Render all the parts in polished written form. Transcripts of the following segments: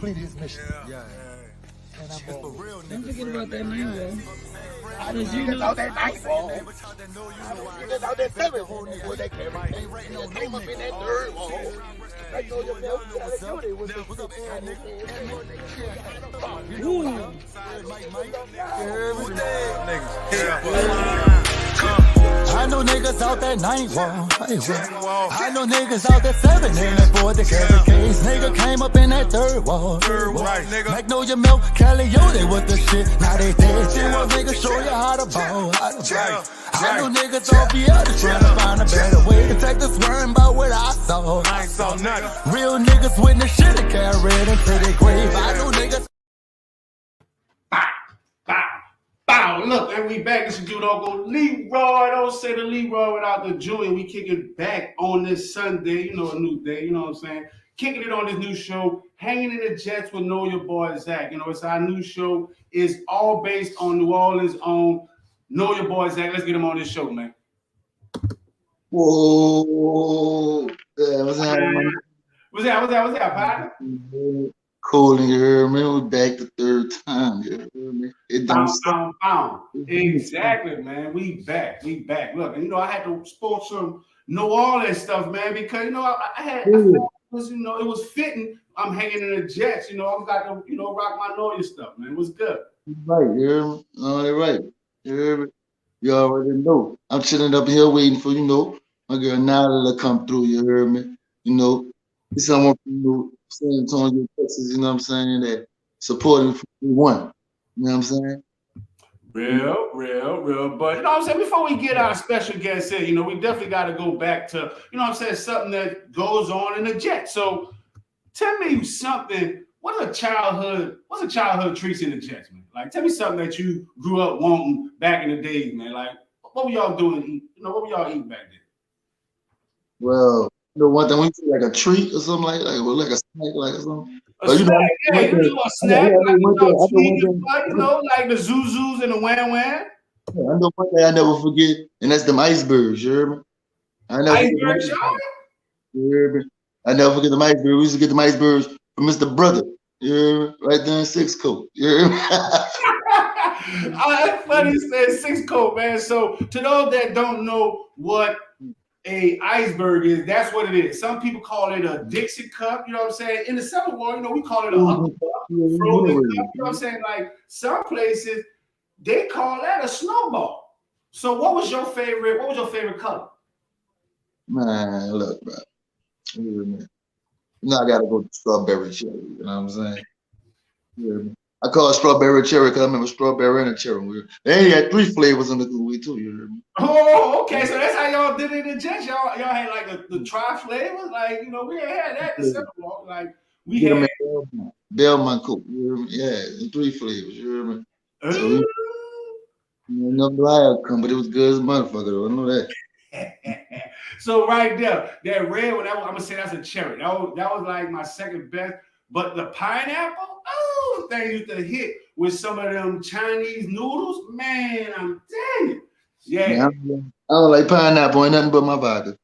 completed his mission. Yeah. And I'm for real niggas. Don't forget about that night, bro. I know niggas out that night, bro. I know niggas out that 7 wall. They came up in that third wall. I know your milk. I knew they was I know niggas out that 9 wall. I know niggas out that 7 in that 4 the carry case. Nigga came up in that third wall. Magnolia milk, Caliote with the shit. Now they dead. Shit was niggas show you how to ball. I know niggas off the other trying to find a better way to take the swearing about what I saw. I ain't saw nothing. Real niggas witness shit that carried in pretty grave. I know niggas. Bow, look, and we back. This is dude Uncle Leroy. Don't say the Leroy without the Jew. And we kicking back on this Sunday, you know, a new day, you know what I'm saying? Kicking it on this new show, Hanging in the Jets with Nolia boy Zack. You know, it's our new show. It's all based on New Orleans' own Nolia boy Zack. Let's get him on this show, man. Whoa. Yeah, what's happening? What's that, partner? Cool, you heard me? We back the third time, you heard me? It don't stop. Exactly, man. We back. Look, and you know, I had to sport some New Orleans stuff, man, because you know, I felt it was, you know, it was fitting. I'm hanging in the Jets, you know, I'm got to, you know, rock my Nolia stuff, man. It was good. Right, you heard me? No, they're right. You heard me? You already know. I'm chilling up here waiting for, you know, my girl Nolia to come through, you heard me? You know, it's someone from San Antonio, Texas, you know what I'm saying, that supporting from day one. You know what I'm saying? Real. But you know what I'm saying? Before we get our special guest in, you know, we definitely got to go back to, you know what I'm saying, something that goes on in the Jets. So tell me something. What's a childhood treats in the Jets, man? Like, tell me something that you grew up wanting back in the days, man. Like, what were y'all doing? You know, what were y'all eating back then? Well, you know, one thing when you say like a treat or something like a snack, like something. A snack, like a snack, like you know, like the Zuzus and the Wham Wham. Yeah, I know one thing I never forget, and that's them icebergs, you hear me? Icebergs, y'all? You hear me? I never forget them icebergs. We used to get them icebergs from Mr. Brother, you hear me? Right there in 6 Coat, you hear me? That's funny you said 6 Coat, man. So to those that don't know what a iceberg is, that's what it is. Some people call it a Dixie cup, you know what I'm saying? In the Civil War, you know, we call it a Uncle cup, frozen cup, you know what I'm saying? Like some places, they call that a snowball. So what was your favorite color? Man, look, bro. You know, I gotta go to strawberry cherry, you know what I'm saying? You hear me? I call it strawberry cherry because I remember strawberry and a cherry. They ain't had 3 flavors in the gooey too, you hear me? Oh, okay. So that's how y'all did it in the Jets. Y'all had like the tri flavors. Like, you know, we ain't had that in the Civil War. Like we had Belmont Coke, you hear me? Yeah, in 3 flavors, you hear me? So no liar come, but it was good as a motherfucker though. I know that. So right there, that red one, I'm gonna say that's a cherry. That was like my second best. But the pineapple, oh, thing used to hit with some of them Chinese noodles. Man, I'm telling you. Yeah. Man, I don't like pineapple, ain't nothing but my vodka.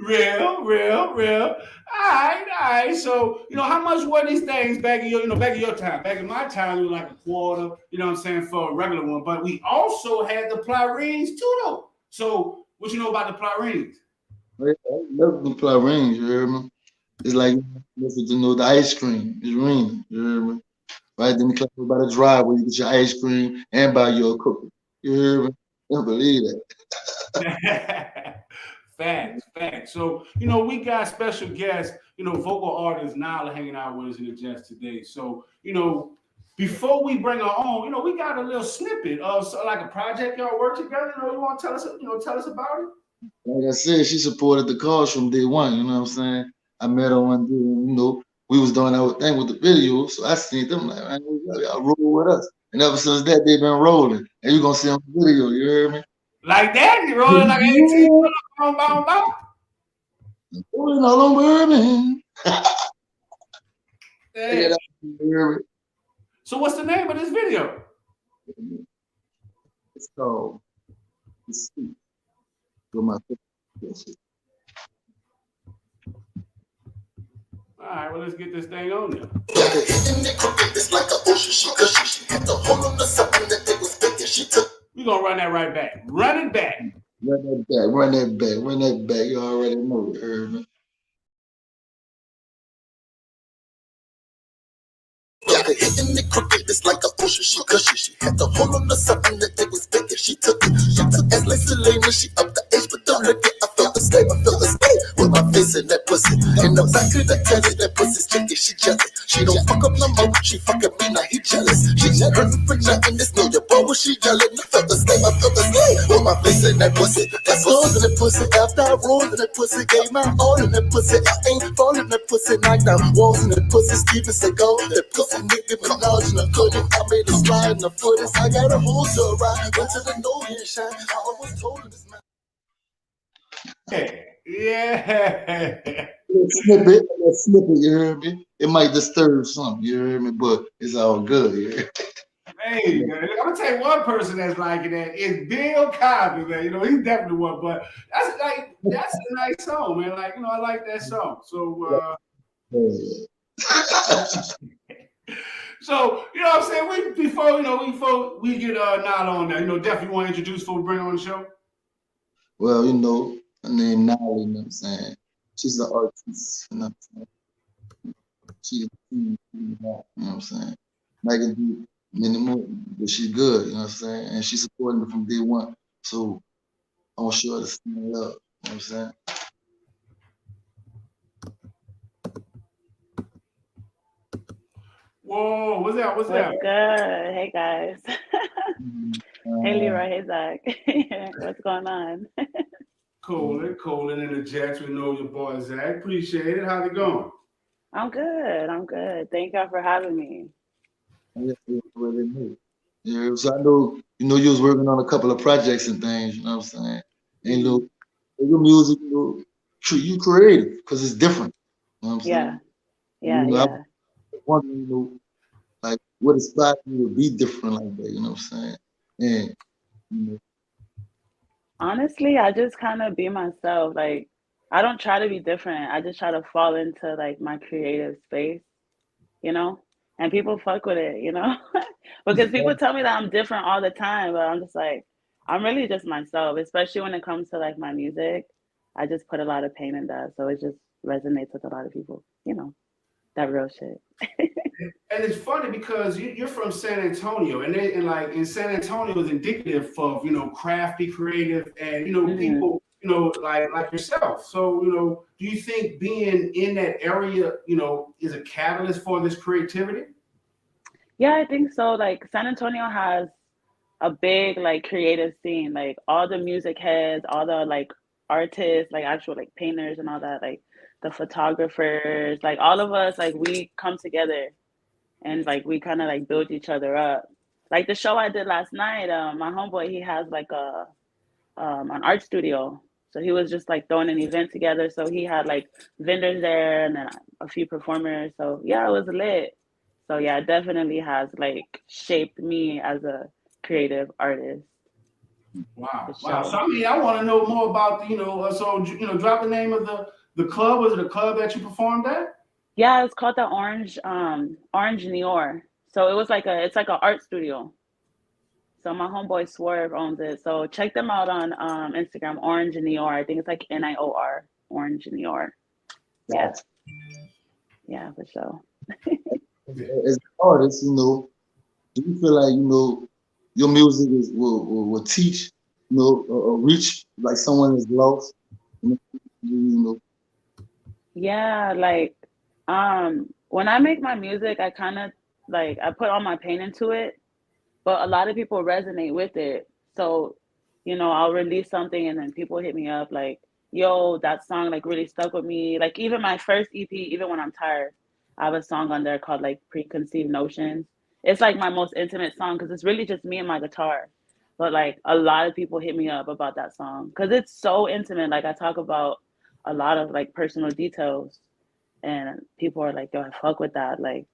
Real. All right. So, you know, how much were these things back in your time? Back in my time, it was like a quarter, you know what I'm saying, for a regular one. But we also had the plurines too, though. So, what you know about the plurines? I love the plurines, you hear me? It's like, you know, the ice cream is raining, you hear me? Right then, the by the driveway, you get your ice cream and buy your cookie. You hear me? I don't believe that. Facts. So, you know, we got special guests, you know, vocal artist Nolia hanging out with us in the Jets today. So, you know, before we bring her on, you know, we got a little snippet of like a project y'all work together. You know, you want to tell us about it? Like I said, she supported the cause from day one, you know what I'm saying? I met her one day, you know, we was doing our thing with the video, so I seen them like, man, y'all roll with us. And ever since that, they've been rolling. And you're going to see on the video, you hear me? Like that? You rolling like 18? Rolling all on bourbon. Hey. So what's the name of this video? It's called The Street. With my All right, well, let's get this thing on there. We're going to run that right back. Run it back. Run that back, run that back, run that back. You already know, you heard me? Yeah, hitting it crooked, it's like a pusher. She cushy. She had to hold on to something that they was bigger. She took it. She took as like Selena. She up the age, but don't look it. I felt the same. I felt the same with my face in that pussy. In the back of the telly, that pussy's chicken. She jealous. She don't fuck up no more. She fucking me now. He jealous. She just heard me for nothing. This know your boy was she jealous. I felt the same. I felt the same with my face in that pussy. That's what's in that pussy. After I rolled in that pussy, gave my all in that pussy. I ain't falling in that pussy. Knock down walls in that pussy. Steven said go. That pussy. Nicki Minaj and I couldn't. I made a slide in the footage. I got a hold to a ride. Went to the Nolia shine. I was told in this man. Yeah. A little snippet, you heard me? It might disturb something, you heard me? But it's all good, you heard me? Hey, man, I'm gonna tell you one person that's liking that is Bill Cosby, man. You know, he's definitely one, but that's a nice song, man. Like, you know, I like that song. So so, you know what I'm saying? Before we get not on there, you know, definitely want to introduce before we bring her on the show. Well, you know, her name Nolia, you know what I'm saying? She's an artist, you know what I'm saying? She's you know what I'm saying? I can do many more, but she's good, you know what I'm saying? And she's supporting me from day one. So I want to show her the same love, you know what I'm saying? Whoa, what's that? What's good? Hey guys. Hey Leroy, hey Zack. What's going on? Cooling in the Jets. We know your boy Zack. Appreciate it. How's it going? I'm good. Thank y'all for having me. Yeah, so I know, you know, you was working on a couple of projects and things, you know what I'm saying? And look, your music, you know, you creative because it's different. You know what I'm saying? Yeah. I wondering, you know, like what inspired you to be different like that, you know what I'm saying? And you know, Honestly, I just kind of be myself. Like, I don't try to be different. I just try to fall into like my creative space, you know? And people fuck with it, you know? Because people tell me that I'm different all the time, but I'm just like, I'm really just myself, especially when it comes to like my music. I just put a lot of pain in that. So it just resonates with a lot of people, you know, that real shit. And it's funny because you're from San Antonio, and like in San Antonio is indicative of, you know, crafty, creative, and you know, people, you know, like yourself. So, you know, do you think being in that area, you know, is a catalyst for this creativity? Yeah, I think so. Like San Antonio has a big like creative scene, like all the music heads, all the like artists, like actual like painters and all that, like the photographers, like all of us, like we come together and like we kind of like build each other up. Like the show I did last night, my homeboy, he has like a an art studio. So he was just like throwing an event together. So he had like vendors there and then a few performers. So yeah, it was lit. So yeah, it definitely has like shaped me as a creative artist. Wow. For sure. So I mean, I want to know more about the, you know, so you know, drop the name of the club. Was it a club that you performed at? Yeah, it's called the Orange Nior. So it was like it's like an art studio. So my homeboy Swerve owns it. So check them out on Instagram, Orange Nior. I think it's like Nior, Orange Nior. Yeah. Yeah, for sure. as an artist, you know, do you feel like, you know, your music will teach, you know, or reach like someone is lost? You know? Yeah, like when I make my music, I kind of like I put all my pain into it, but a lot of people resonate with it. So, you know, I'll release something and then people hit me up like, yo, that song like really stuck with me. Like even my first EP, even when I'm tired, I have a song on there called like Preconceived Notions. It's like my most intimate song because it's really just me and my guitar. But like a lot of people hit me up about that song because it's so intimate. Like I talk about a lot of like personal details and people are like, yo, I fuck with that. Like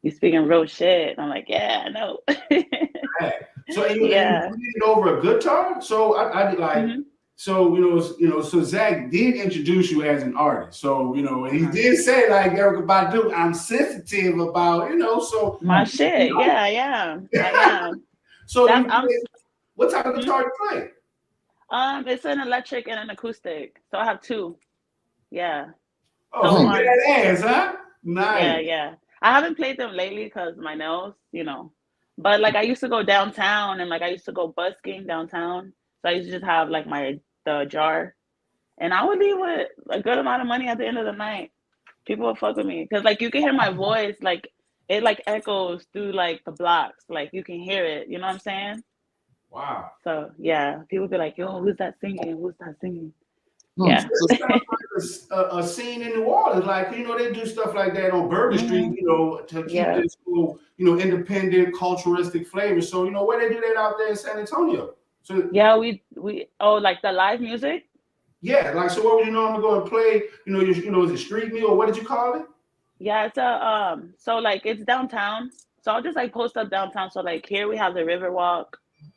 you speaking real shit. I'm like, yeah, I know. So you Yeah. played it over a guitar? So I like So so Zack did introduce you as an artist. So and he did say like Erykah Badu, I'm sensitive about so my shit. Yeah, I am. I am. So That's I'm. what type of guitar you play? It's an electric and an acoustic. So I have two. Yeah. Oh, So that ass, huh? Nice. Yeah. I haven't played them lately because my nails, But like I used to go downtown and like I used to go busking downtown. So I used to just have like the jar. And I would leave with a good amount of money at the end of the night. People would fuck with me. Cause like you can hear my voice, like it like echoes through like the blocks. Like you can hear it. You know what I'm saying? Wow. So yeah, people be like, yo, who's that singing? Who's that singing? Yeah. It sounds like a scene in New Orleans. Like, they do stuff like that on Burger Street, to keep this cool, independent, culturalistic flavor. So, where they do that out there in San Antonio? So yeah, we like the live music. Yeah, like so. What would you normally go and play? Is it street meal or what did you call it? Yeah, it's so like it's downtown. So I'll just like post up downtown. So like here we have the Riverwalk,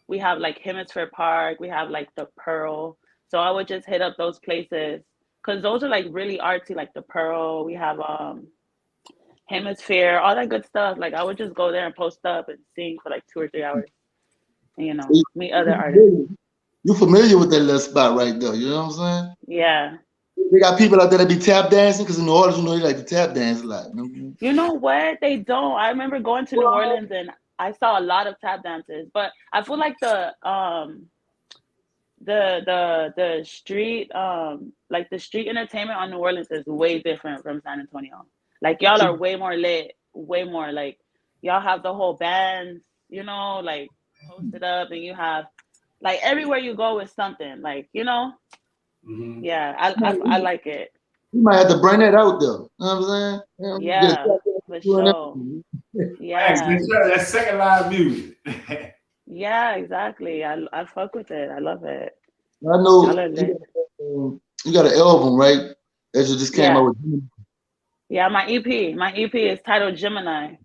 we have like Hemisphere Park, we have like the Pearl. So I would just hit up those places because those are like really artsy, like the Pearl. We have Hemisphere, all that good stuff. Like I would just go there and post up and sing for like 2 or 3 hours. And, meet other artists. You familiar with that little spot right there? You know what I'm saying? Yeah. They got people out there that be tap dancing because in New Orleans, they like to tap dance a lot. You know what? They don't. I remember going to New Orleans and I saw a lot of tap dances, but I feel like the street like the street entertainment on New Orleans is way different from San Antonio. Like y'all are way more lit, way more like y'all have the whole bands, like posted up, and you have like everywhere you go is something like yeah, I like it. You might have to bring that out there. You know what I'm saying? Yeah, for sure. Yeah, that's second live music. yeah, exactly. I fuck with it. I love it. I know you got an album, right? That you just came out with. Yeah, my EP is titled Gemini,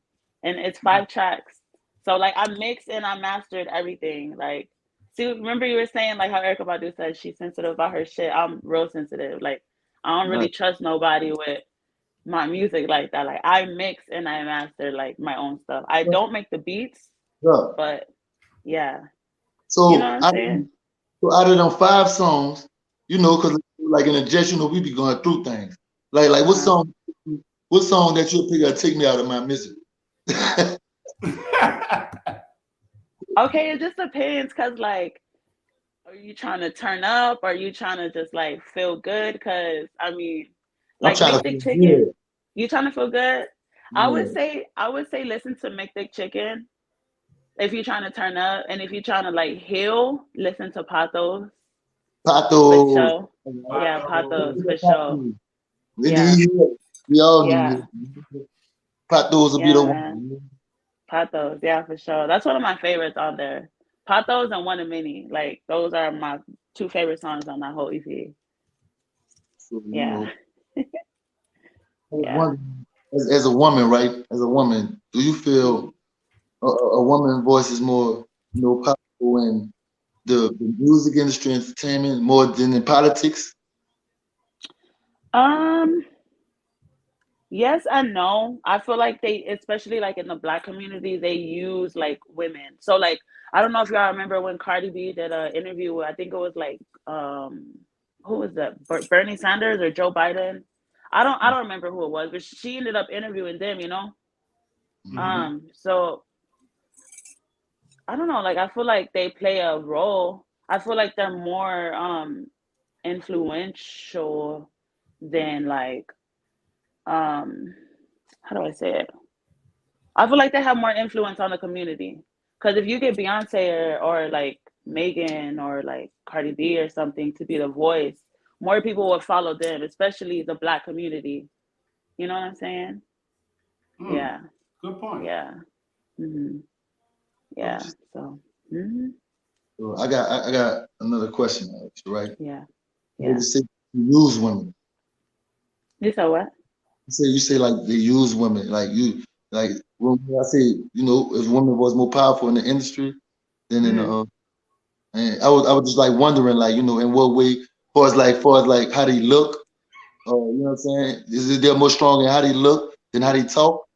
and it's 5 tracks. So like I mixed and I mastered everything. Like, see, remember you were saying like how Erykah Badu said she's sensitive about her shit. I'm real sensitive. Like I don't really trust nobody with my music like that. Like I mix and I master like my own stuff. I don't make the beats, but yeah. So you know what I'm saying? So out of them 5 songs, because like in a Jets, we be going through things. Like what song that you pick up take me out of my misery? Okay, it just depends, cause like, are you trying to turn up? Or are you trying to just like feel good? Cause I mean, like Make Thick Chicken. You trying to feel good? Yeah. I would say listen to Make Thick Chicken if you're trying to turn up, and if you're trying to like heal, listen to Patos. For sure. Yeah, Patos for sure. Yeah. We all need Patos will be the one. Patos, yeah, for sure. That's one of my favorites on there. Patos and One of Many. Like those are my 2 favorite songs on that whole EP. So, yeah. As a woman, right? As a woman, do you feel a woman's voice is more, powerful in the music industry, entertainment, more than in politics? Yes and no. I feel like they, especially like in the Black community, they use like women. So like, I don't know if y'all remember when Cardi B did an interview with, I think it was like, who was that? Bernie Sanders or Joe Biden? I don't remember who it was, but she ended up interviewing them, So I don't know, like I feel like they play a role. I feel like they're more influential than like how do I say it? I feel like they have more influence on the community. Because if you get Beyonce or like Megan or like Cardi B or something to be the voice, more people will follow them, especially the Black community. You know what I'm saying? Yeah. Good point. Yeah. Yeah. So. So I got another question, right? Yeah. You say you use women. You said what? You say like they use women, like when I say if women was more powerful in the industry than in the And I was just like wondering, like, you know, in what way, far as like how they look, or you know what I'm saying? Is it they're more strong in how they look than how they talk?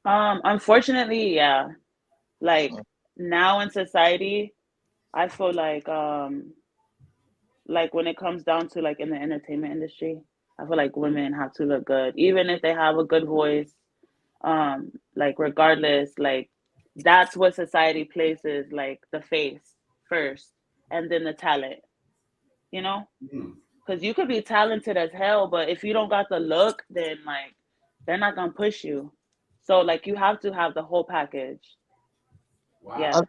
Unfortunately, yeah. Like now in society, I feel like when it comes down to like in the entertainment industry, I feel like women have to look good, even if they have a good voice. Like regardless, like that's what society places like the face first, and then the talent. You know, because you could be talented as hell, but if you don't got the look, then like they're not gonna push you. So like you have to have the whole package. Wow. Yeah.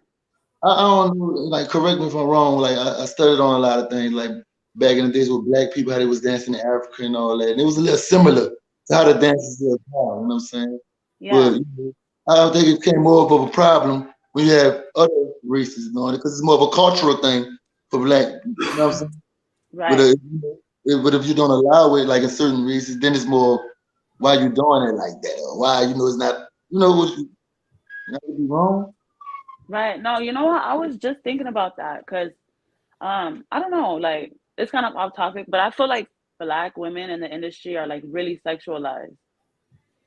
I don't know, like, correct me if I'm wrong. Like, I studied on a lot of things, like back in the days with black people, how they was dancing in Africa and all that. And it was a little similar to how the dances is now, you know what I'm saying? But Yeah. you know, I don't think it became more of a problem when you have other races doing it, because it's more of a cultural thing for black people, you know what I'm saying? But, Right. but if you don't allow it, like in certain races, then it's more, why you doing it like that? Or why, you know, it's not, you know, what you, not to be wrong. Right. No, you know what? I was just thinking about that because I don't know, like it's kind of off topic, but I feel like black women in the industry are like really sexualized.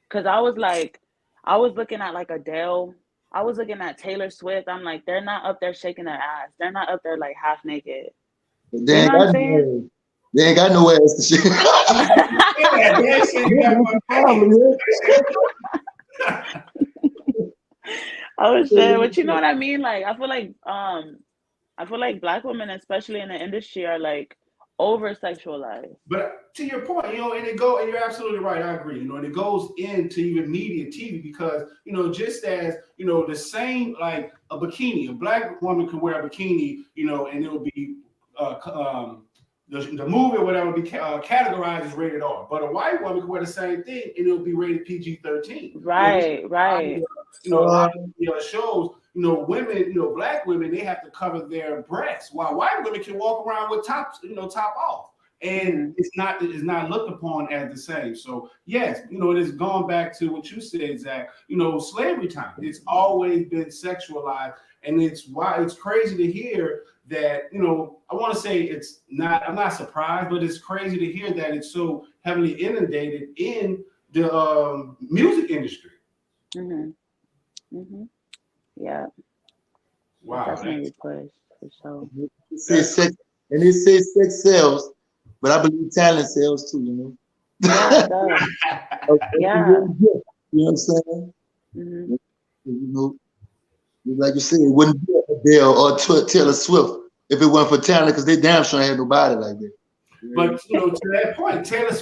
Cause I was looking at like Adele, I was looking at Taylor Swift. I'm like, they're not up there shaking their ass. They're not up there like half naked. But You they know ain't what I'm got saying? no, they ain't got no ass to shit. Yeah, that shit you got That's my the problem, I was saying, but you know yeah. what I mean? Like I feel like black women, especially in the industry, are like over sexualized. But to your point, and you're absolutely right. I agree. And it goes into even media TV because, just as, the same, like a bikini, a black woman can wear a bikini, and it'll be, the movie or whatever will be categorized as rated R. But a white woman can wear the same thing and it'll be rated PG-13. Right, right. A lot of shows, women, black women, they have to cover their breasts, while white women can walk around with top off. And it's not looked upon as the same. So yes, it has gone back to what you said, Zach. Slavery time. It's always been sexualized, and it's why it's crazy to hear that. I want to say it's not. I'm not surprised, but it's crazy to hear that it's so heavily inundated in the music industry. Yeah. Wow. Definitely pushed for sure. They say sex, and they say sex sells, but I believe talent sells too, Yeah, it does. Yeah. You know what I'm saying? Like you said, it wouldn't be Adele or Taylor Swift if it wasn't for talent, because they damn sure had nobody like that. But to that point, Taylor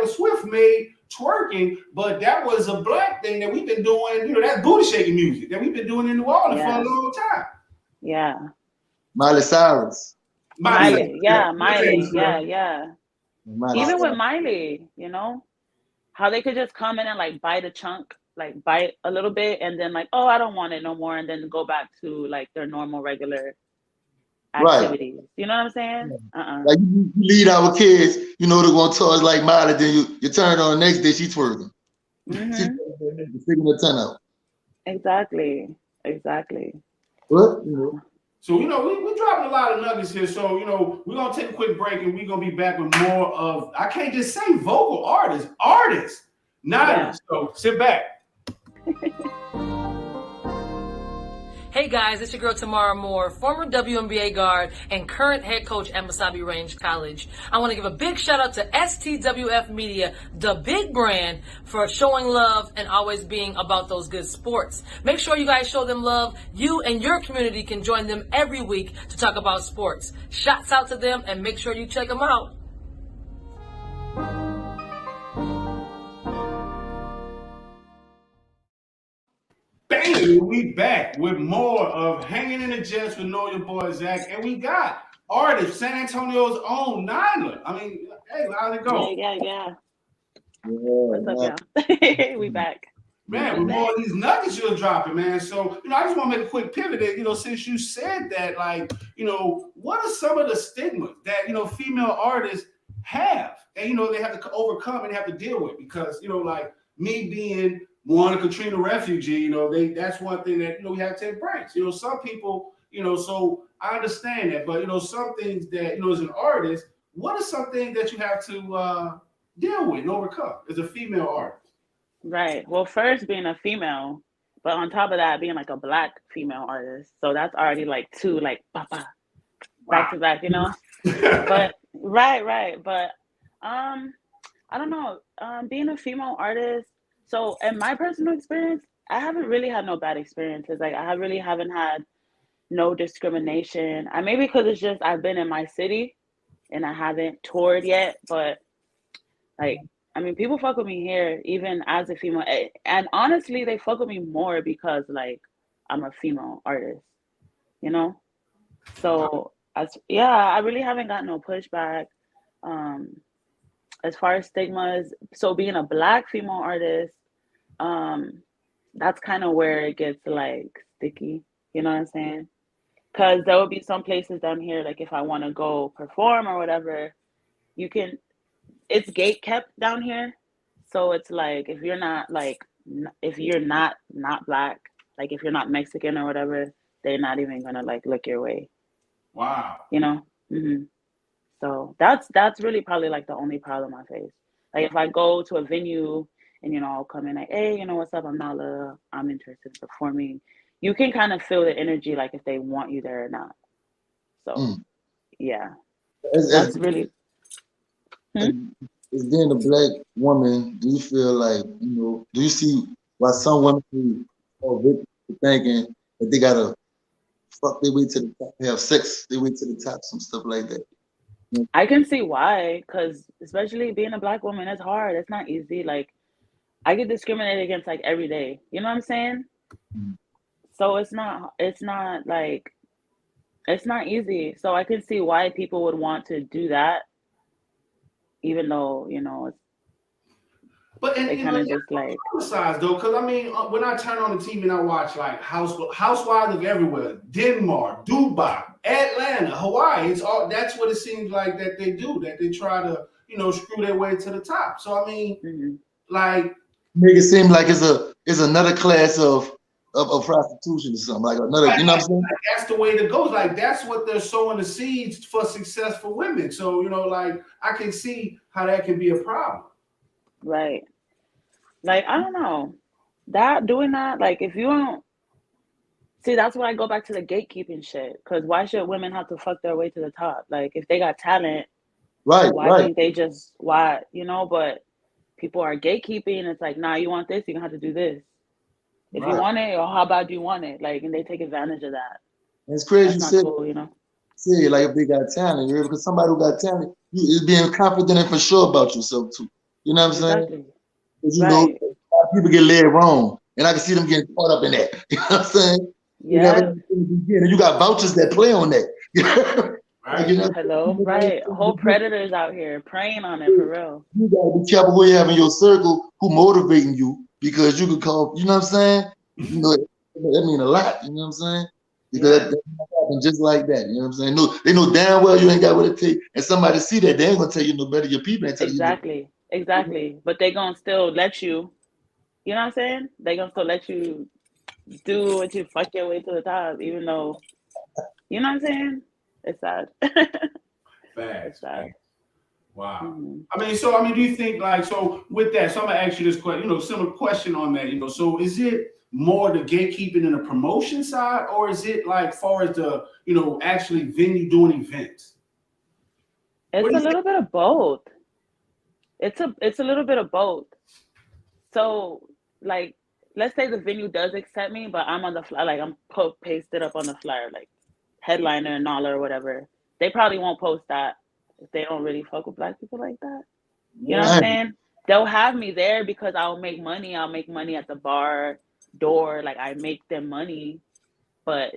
Swift made twerking, but that was a black thing that we've been doing. That booty shaking music that we've been doing in New Orleans for a long time. Yeah. Miley Cyrus. Miley. Yeah. Even with Miley, how they could just come in and like bite a chunk, like bite a little bit, and then like, oh, I don't want it no more, and then go back to like their normal regular activities. Right. You know what I'm saying? Like you lead our kids, they're going to toys like Miley, then you turn on the next day, she's twerking. She's figuring the 10 out. Exactly. What? So, we're dropping a lot of nuggets here. So, we're going to take a quick break and we're going to be back with more of, I can't just say vocal artists, not artists. So sit back. Hey guys, it's your girl Tamara Moore, former WNBA guard and current head coach at Mesabi Range College. I want to give a big shout out to STWF Media, the big brand, for showing love and always being about those good sports. Make sure you guys show them love. You and your community can join them every week to talk about sports. Shouts out to them and make sure you check them out. Bang! We back with more of Hanging in the Jets with Nolia boy Zack, and we got artist San Antonio's own Nyla. I mean, hey, how's it go? Yeah. What's up, y'all? We back. Man, with more of these nuggets you're dropping, man. So, I just want to make a quick pivot there, since you said that, like, what are some of the stigmas that, female artists have and, they have to overcome and have to deal with? Because, like me being one, a Katrina refugee, that's one thing that, we have to embrace. Some people, So I understand that. But some things that as an artist, what are some things that you have to deal with and overcome as a female artist? Right. Well, first being a female, but on top of that, being like a black female artist. So that's already like two, like papa, back Wow. to back, But right. But I don't know. Being a female artist. So in my personal experience, I haven't really had no bad experiences. Like I really haven't had no discrimination. I maybe because it's just I've been in my city and I haven't toured yet, but like I mean, people fuck with me here even as a female, and honestly, they fuck with me more because like I'm a female artist, you know. So yeah, I really haven't got no pushback. Um, as far as stigmas, so being a black female artist, um, that's kind of where it gets like sticky. You know what I'm saying? Because there will be some places down here, like if I want to go perform or whatever, you can. It's gate kept down here, so it's like if you're not like if you're not black, like if you're not Mexican or whatever, they're not even gonna like look your way. Wow. Hmm. So that's really probably like the only problem I face. Like if I go to a venue and I'll come in like, hey, what's up? I'm Nala. I'm interested in performing. You can kind of feel the energy, like if they want you there or not. So yeah, As, that's really. as, as being a black woman, do you feel like, do you see why some women who are victims of thinking that they gotta fuck their way to the top, have sex their way to the top, some stuff like that? I can see why, because especially being a black woman, it's hard. It's not easy. Like I get discriminated against like every day. You know what I'm saying? Mm-hmm. So it's not like it's not easy. So I can see why people would want to do that, even though But they kind of just like. size though, because I mean, when I turn on the TV and I watch like Housewives of everywhere, Denmark, Dubai, Atlanta, Hawaii, it's all that's what it seems like that they do. That they try to screw their way to the top. So I mean, like make it seem like it's another class of prostitution or something like another. Like, you know what I'm saying? like, that's the way it goes. Like that's what they're sowing the seeds for successful women. So like I can see how that can be a problem. Right. Like, I don't know. Doing that, like, if you don't see, that's why I go back to the gatekeeping shit. Because why should women have to fuck their way to the top? Like, if they got talent, Right, why right. can't they just, why, but people are gatekeeping. It's like, nah, you want this, you're gonna have to do this. If you want it, or how bad do you want it? Like, and they take advantage of that. And it's crazy That's you not cool, say like if they got talent, because somebody who got talent, you is being confident and for sure about yourself too. You know what I'm saying? Exactly. Because Right. people get led wrong, and I can see them getting caught up in that. You know what I'm saying? Yeah. You got vouchers that play on that. Right. Hello. Right. Whole predators out here preying on it for real. You gotta be careful who you have in your circle who motivating you, because you could call. You know what I'm saying? That mean a lot. You know what I'm saying? Because that happen just like that. You know what I'm saying? No, they know damn well you ain't got what it takes, and somebody see that, they ain't gonna tell you no better. Your people ain't telling you no better. Exactly. But they gonna still let you. You know what I'm saying? They gonna still let you do what you fuck your way to the top, even though, you know what I'm saying? It's sad. Facts. Sad. Wow. Mm-hmm. I mean, do you think like with that? So I'm gonna ask you this question. Similar question on that. So is it more the gatekeeping and the promotion side, or is it like far as the actually venue doing events? It's a little bit of both. It's a little bit of both. So like, let's say the venue does accept me, but I'm on the flyer, like I'm pasted up on the flyer, like headliner and all or whatever. They probably won't post that if they don't really fuck with black people like that. You know what I'm saying? They'll have me there because I'll make money. I'll make money at the bar door. Like I make them money. But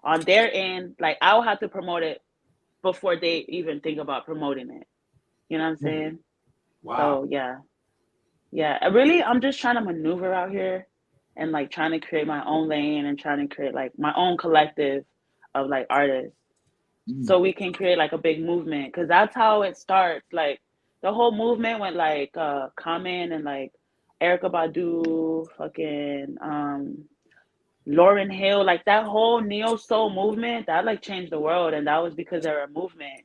on their end, like I'll have to promote it before they even think about promoting it. You know what I'm saying? Wow. So yeah. Really, I'm just trying to maneuver out here and like trying to create my own lane and trying to create like my own collective of like artists. So we can create like a big movement, because that's how it starts. Like the whole movement went like Common and like Erica Badu, fucking Lauryn Hill, like that whole neo soul movement, that like changed the world, and that was because they're a movement,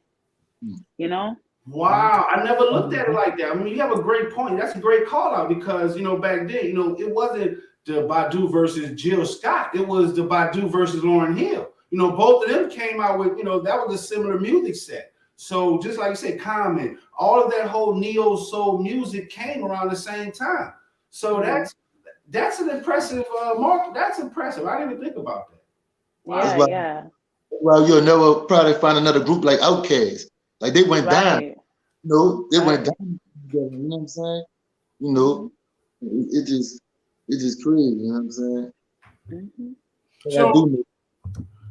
you know? Wow, I never looked at it like that. I mean, you have a great point. That's a great call out because back then, it wasn't the Badu versus Jill Scott. It was the Badu versus Lauryn Hill. Both of them came out with, that was a similar music set. So just like you said, Common, all of that whole neo soul music came around the same time. So that's an impressive mark. That's impressive. I didn't even think about that. Wow. Yeah. Well, you'll never probably find another group like Outkast. Like they went down. They went down together. You know what I'm saying? It just crazy. You know what I'm saying? Mm-hmm. So,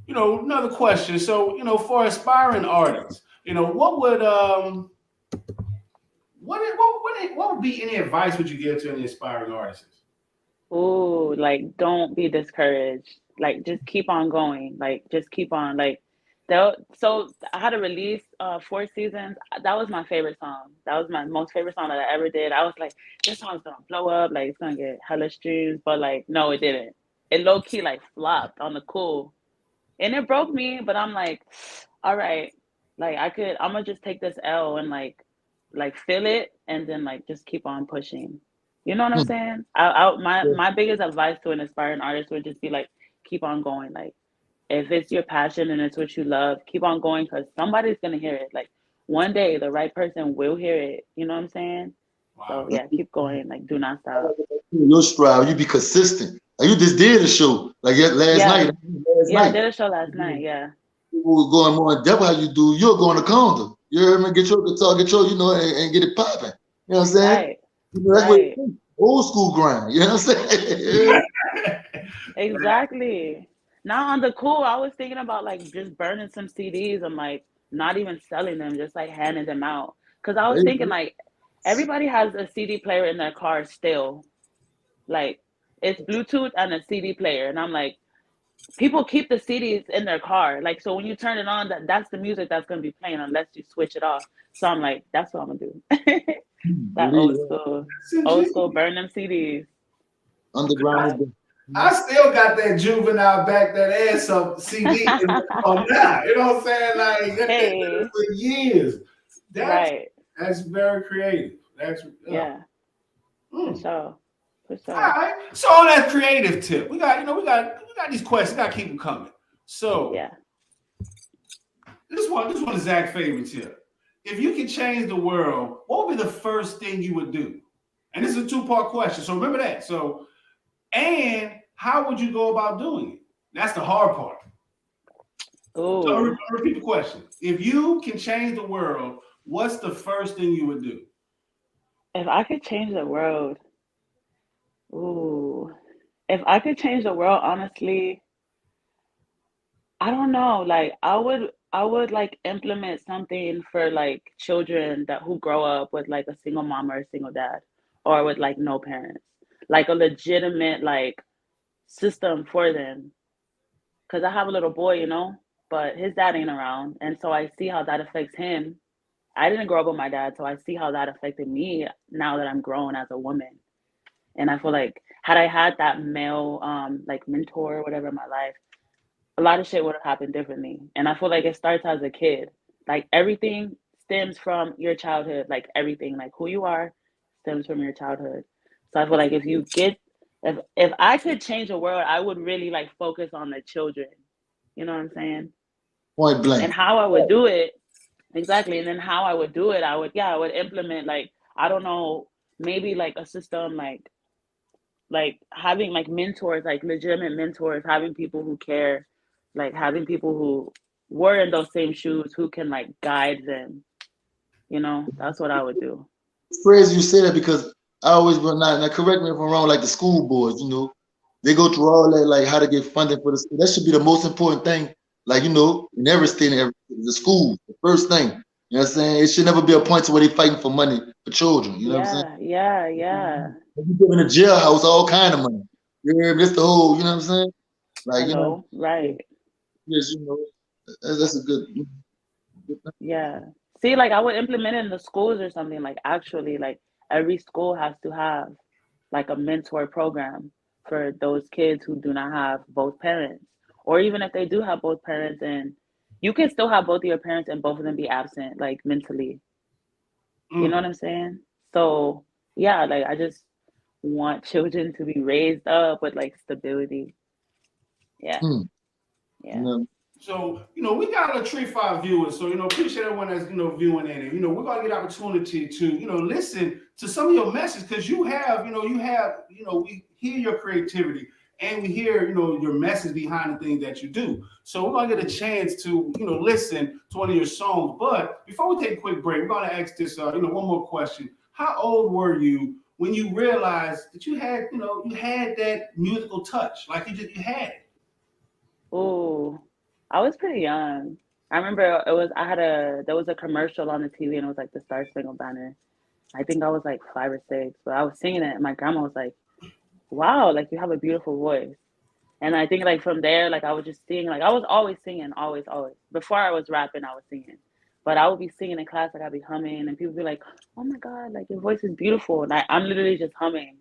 another question. So, for aspiring artists, what would be any advice would you give to any aspiring artists? Oh, like don't be discouraged. Like just keep on going. Like just keep on. So I had a release 4 seasons. That was my favorite song. That was my most favorite song that I ever did. I was like, this song's gonna blow up, like it's gonna get hella streams, but like no, it didn't. It low key like flopped on the cool. And it broke me, but I'm like, all right, like I'm gonna just take this L and like feel it and then like just keep on pushing. You know what I'm saying? My biggest advice to an aspiring artist would just be like, keep on going. Like, if it's your passion and it's what you love, keep on going because somebody's gonna hear it. Like, one day the right person will hear it. You know what I'm saying? Wow. So yeah, keep going. Like, do not stop. Your strive, you be consistent. Like you just did a show like last night. I did a show last night. Yeah. People were going more in depth how you do. You're going to counter. You heard me? Get your guitar, and get it popping. You know what I'm saying? Right. That's what old school grind. You know what I'm saying? Exactly. Now on the cool, I was thinking about like just burning some CDs and like not even selling them, just like handing them out. Cause I was thinking like everybody has a CD player in their car still. Like it's Bluetooth and a CD player. And I'm like, people keep the CDs in their car. Like, so when you turn it on, that's the music that's going to be playing unless you switch it off. So I'm like, that's what I'm going to do. That old school, burn them CDs. Underground. I still got that juvenile back that ass up CD on now. You know what I'm saying? Like that for years. That's very creative. That's For sure. All right. So on that creative tip, we got these questions. We got to keep them coming. So this one is Zack's favorite tip. If you could change the world, what would be the first thing you would do? And this is a 2-part question. So remember that. So, and how would you go about doing it? That's the hard part. Oh. So I'll repeat the question. If you can change the world, what's the first thing you would do? If I could change the world. Ooh. If I could change the world, honestly, I don't know. Like I would like implement something for like children who grow up with like a single mom or a single dad or with like no parents. Like a legitimate like system for them. Cause I have a little boy, but his dad ain't around. And so I see how that affects him. I didn't grow up with my dad, so I see how that affected me now that I'm grown as a woman. And I feel like had I had that male like mentor or whatever in my life, a lot of shit would have happened differently. And I feel like it starts as a kid. Like everything stems from your childhood. Like everything, like who you are stems from your childhood. So I feel like if I could change the world, I would really like focus on the children. You know what I'm saying? Point blank. And how I would do it. Exactly. And then how I would do it, I would implement like, I don't know, maybe like a system like having like mentors, like legitimate mentors, having people who care, like having people who were in those same shoes who can like guide them. That's what I would do. It's crazy you say that because I always been now correct me if I'm wrong, like the school boards, they go through all that, like how to get funding for the school. That should be the most important thing. Like, in every state, the school, the first thing. You know what I'm saying? It should never be a point to where they're fighting for money for children. You know what I'm saying? Yeah. You live in a jailhouse, all kind of money. That's the whole, you know what I'm saying? Like, right. Yes, that's a good. Yeah. See, like I would implement it in the schools or something. Like actually, like every school has to have like a mentor program for those kids who do not have both parents, or even if they do have both parents, and you can still have both of your parents and both of them be absent, like mentally. You know what I'm saying? So yeah, like I just want children to be raised up with like stability. Yeah. Yeah. So, we got a Tree 5 viewers. So, appreciate everyone that's, viewing in. And, we're going to get opportunity to, listen to some of your messages because we hear your creativity and we hear, your message behind the things that you do. So we're going to get a chance to, listen to one of your songs. But before we take a quick break, we're going to ask this, one more question. How old were you when you realized that you had that musical touch? Like you had it? Oh, I was pretty young. I remember there was a commercial on the TV and it was like the Star Spangled Banner. I think I was like 5 or 6, but I was singing it and my grandma was like, wow, like you have a beautiful voice. And I think like from there, like I would just sing, like I was always singing, always, always. Before I was rapping, I was singing. But I would be singing in class, like I'd be humming and people would be like, oh my God, like your voice is beautiful. And I'm literally just humming.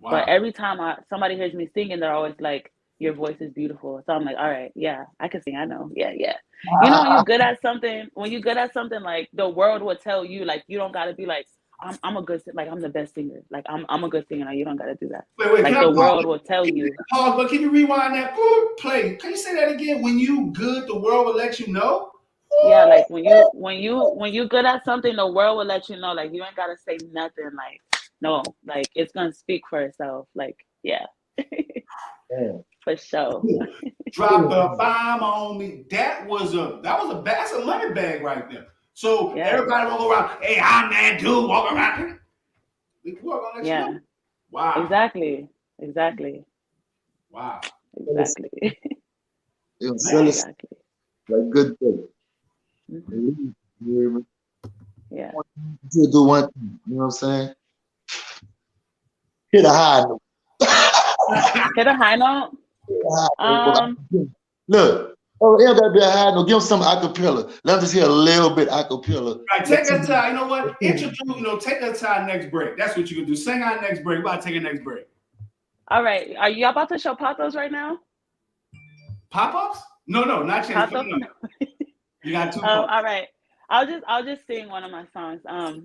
Wow. But every time somebody hears me singing, they're always like, your voice is beautiful. So I'm like, all right, yeah, I can sing. I know. Yeah, yeah. You know, when you're good at something, like the world will tell you, like, you don't got to be like, I'm a good, like, I'm the best singer. Like, I'm a good singer. Like, you don't got to do that. Wait, like, the world will tell you. Pause, but can you rewind that? Play. Can you say that again? When you good, the world will let you know? Yeah, like when you good at something, the world will let you know. Like, you ain't got to say nothing. Like, no, like, it's going to speak for itself. Like, yeah. For sure. Drop the bomb on me. That's a money bag right there. So everybody walk around, hey, I'm that dude, walk around. You know. Wow. Exactly. Wow. Exactly. Exactly. Like good thing. Yeah. You do one thing, you know what I'm saying? Hit a high note. Hit a high note? Look, it don't gotta be a high note. Give them some acapella. Let them just hear a little bit acapella. Right, take us to, you know what? Take us to our next break. That's what you can do. Sing our next break. We're about to take a next break. All right. Are you about to show Patos right now? Pop-ups? No, not yet. You got 2 points. All right. I'll just sing one of my songs. All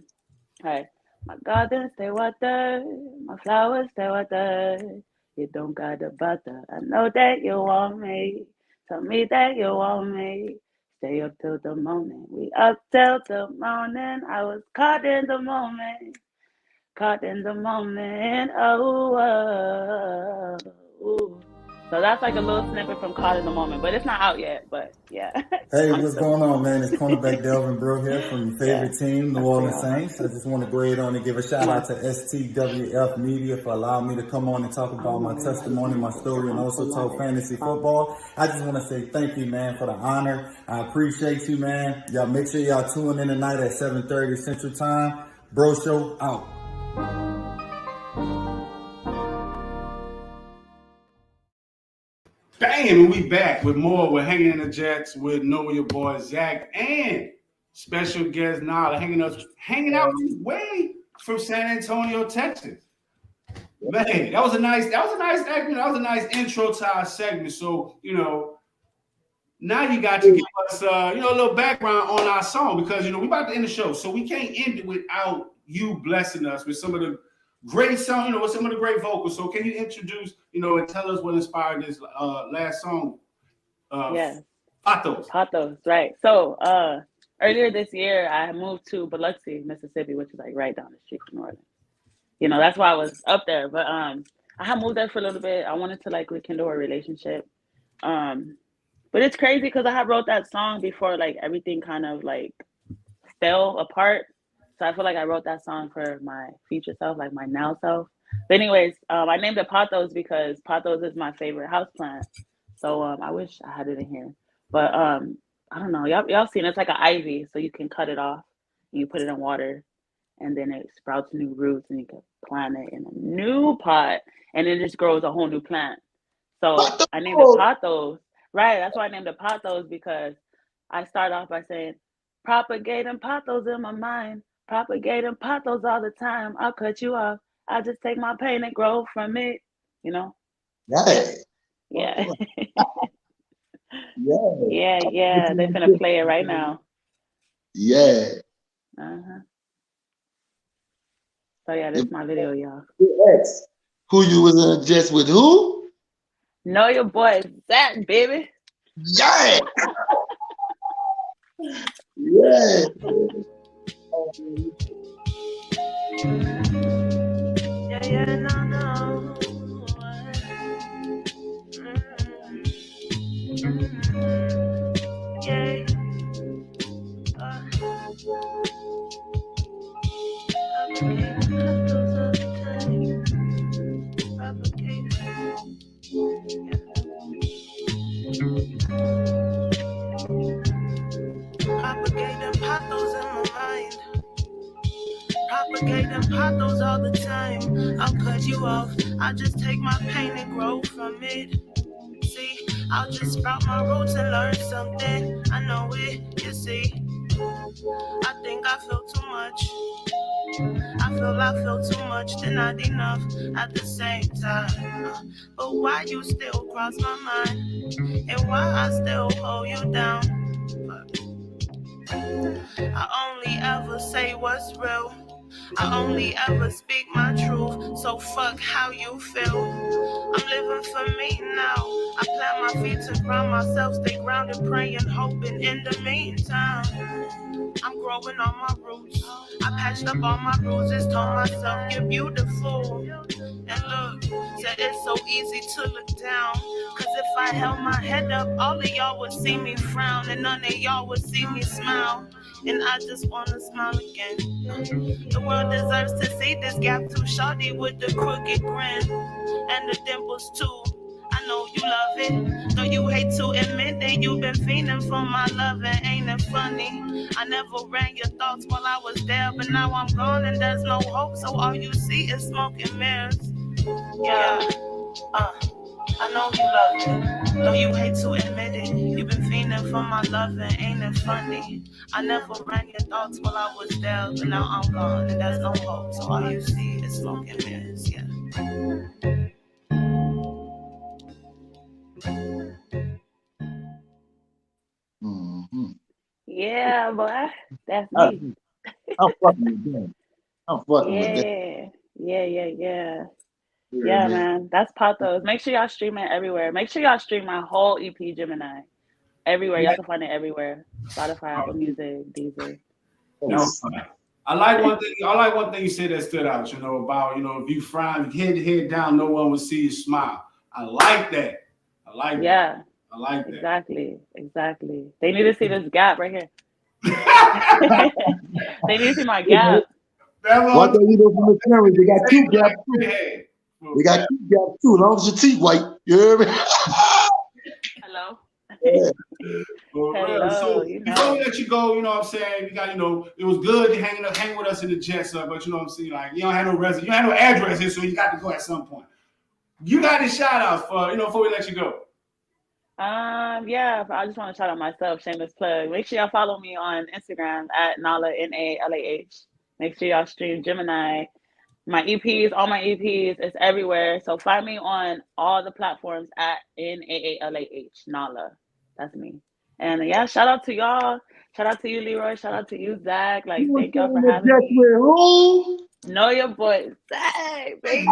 right. My gardens stay water, my flowers stay water. You don't got the butter. I know that you want me. Tell me that you want me. Stay up till the morning. We up till the morning. I was caught in the moment. Caught in the moment. Oh. So that's like a little snippet from Caught in the Moment, but it's not out yet. But yeah. Hey, what's going on, man? It's cornerback Delvin Bro here from your favorite team, New Orleans Saints. I just want to go ahead on and give a shout out to STWF Media for allowing me to come on and talk about my testimony, my story, and also talk fantasy football. I just want to say thank you, man, for the honor. I appreciate you, man. Y'all make sure y'all tune in tonight at 7:30 Central Time. Bro Show out. Bang, and we back with more. We're hanging in the Jets with Nolia boy Zack and special guest Nolia hanging out way from San Antonio, Texas. Man, that was a nice segment. That was a nice intro to our segment. So, now you got to give us a little background on our song because we about to end the show. So we can't end it without you blessing us with some of the great song, with some of the great vocals. So can you introduce, and tell us what inspired this last song? Yes. Patos, right. So earlier this year, I moved to Biloxi, Mississippi, which is like right down the street from New Orleans. That's why I was up there. But I had moved there for a little bit. I wanted to like rekindle a relationship. But it's crazy because I had wrote that song before like everything kind of like fell apart. So I feel like I wrote that song for my future self, like my now self. But anyways, I named it Patos because Patos is my favorite houseplant. So I wish I had it in here. But I don't know. Y'all seen it. It's like an ivy. So you can cut it off and you put it in water. And then it sprouts new roots and you can plant it in a new pot. And it just grows a whole new plant. So I named it Patos. Right. That's why I named it Patos because I start off by saying, propagating pathos in my mind, propagating pathos all the time. I'll cut you off. I just take my pain and grow from it. Yeah. Yeah. Yeah. Yeah. They're finna play it right now. Yeah. Uh-huh. So yeah, this is my video, y'all. X. Who you was in a Jets with? Who? Know your boy Zack, baby. Yeah. Yeah. Yeah, no. Yeah. Propagating pathos in my mind. Propagating pathos all the time. I'll cut you off. I just take my pain and grow from it. See, I'll just sprout my roots and learn something. I know it, you see. I think I feel too much. I feel too much, then not enough at the same time. But why you still cross my mind? And why I still hold you down? I only ever say what's real. I only ever speak my truth. So fuck how you feel. I'm living for me now. I plant my feet to ground myself, stay grounded, praying, hoping in the meantime. I'm growing on my roots. I patched up all my bruises, told myself you're beautiful. And look, said it's so easy to look down. Cause if I held my head up, all of y'all would see me frown. And none of y'all would see me smile. And I just wanna smile again. The world deserves to see this gap too shorty with the crooked grin. And the dimples too. I know you love it, though you hate to admit that you've been fiending for my love, and ain't it funny? I never ran your thoughts while I was there, but now I'm gone and there's no hope, so all you see is smoke and mirrors. Yeah, I know you love it, though you hate to admit it. You've been fiending for my love, and ain't it funny? I never ran your thoughts while I was there, but now I'm gone and there's no hope, so all you see is smoke and mirrors. Yeah. Mm-hmm. Yeah, boy. That's me. I'm fucking with that. I'm fucking with that. Yeah, man. That's Pathos. Make sure y'all stream it everywhere. Make sure y'all stream my whole EP, Gemini. Everywhere. Y'all can find it everywhere. Spotify, Apple Music, Deezer. No, I like one thing you said that stood out. You know about if you frown head down, no one will see you smile. I like that. I like that. I like that. Exactly. They need to see this gap right here. They need to see my gap. One thing you know from the cameras, they got two gaps too. They got two gaps too. As long as your teeth white, you hear me? Hello. Yeah. Hello. So before we let you go, you know what I'm saying? You got, it was good hanging with us in the Jets, but you know what I'm saying? Like, you don't have no residence, you don't have no address here, so you got to go at some point. You got any shout outs for, before we let you go? Yeah, I just want to shout out myself, shameless plug. Make sure y'all follow me on Instagram at Nala, Nalah. Make sure y'all stream Gemini. My EPs, all my EPs, it's everywhere. So find me on all the platforms at Naalah, Nala. That's me. And yeah, shout out to y'all. Shout out to you, Leroy. Shout out to you, Zach. Like, thank y'all for having me. With who? Know your boy, Zach, baby.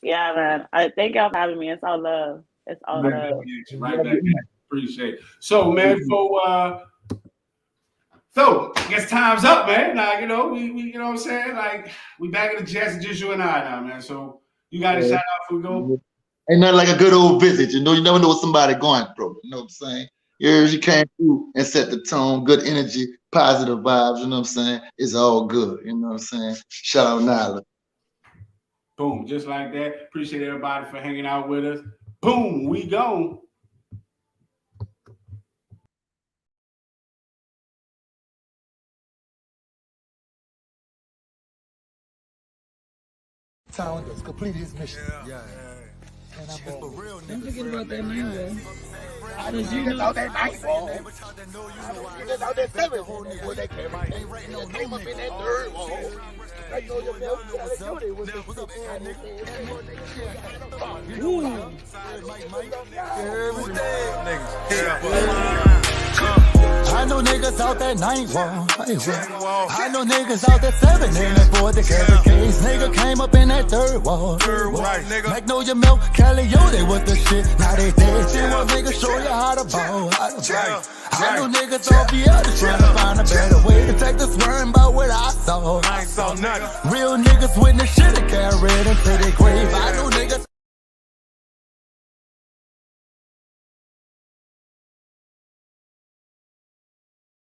Yeah, man. I thank y'all for having me. It's all love. It's all love. Right back. Appreciate it. So, man, so I guess time's up, man. Like, we you know what I'm saying? Like, we back in the Jets, just you and I now, man. So you got a shout out before we go? Ain't nothing like a good old visit, you never know what somebody going through. You know what I'm saying? You came through and set the tone, good energy, positive vibes, you know what I'm saying? It's all good, you know what I'm saying? Shout out Nyla. Boom, just like that. Appreciate everybody for hanging out with us. Boom, we gone. Town has completed his mission. Yeah. Don't forget about that 9-1. I just niggas out that 9-1. Niggas out that 7-1. When they came up in that 3rd wall. I know your milk, they was the I know niggas out that 9-1. I know niggas out that 7 in that 4th the carry case. Nigga came up in that 3rd wall. Magnolia milk, Caliote was the shit. Now they dead. Shit was niggas show you how to ball. I know niggas off the other trying to find a better way to take this worrying about what I saw. I ain't saw nothing. Real niggas witness shit and carry it into their grave. I know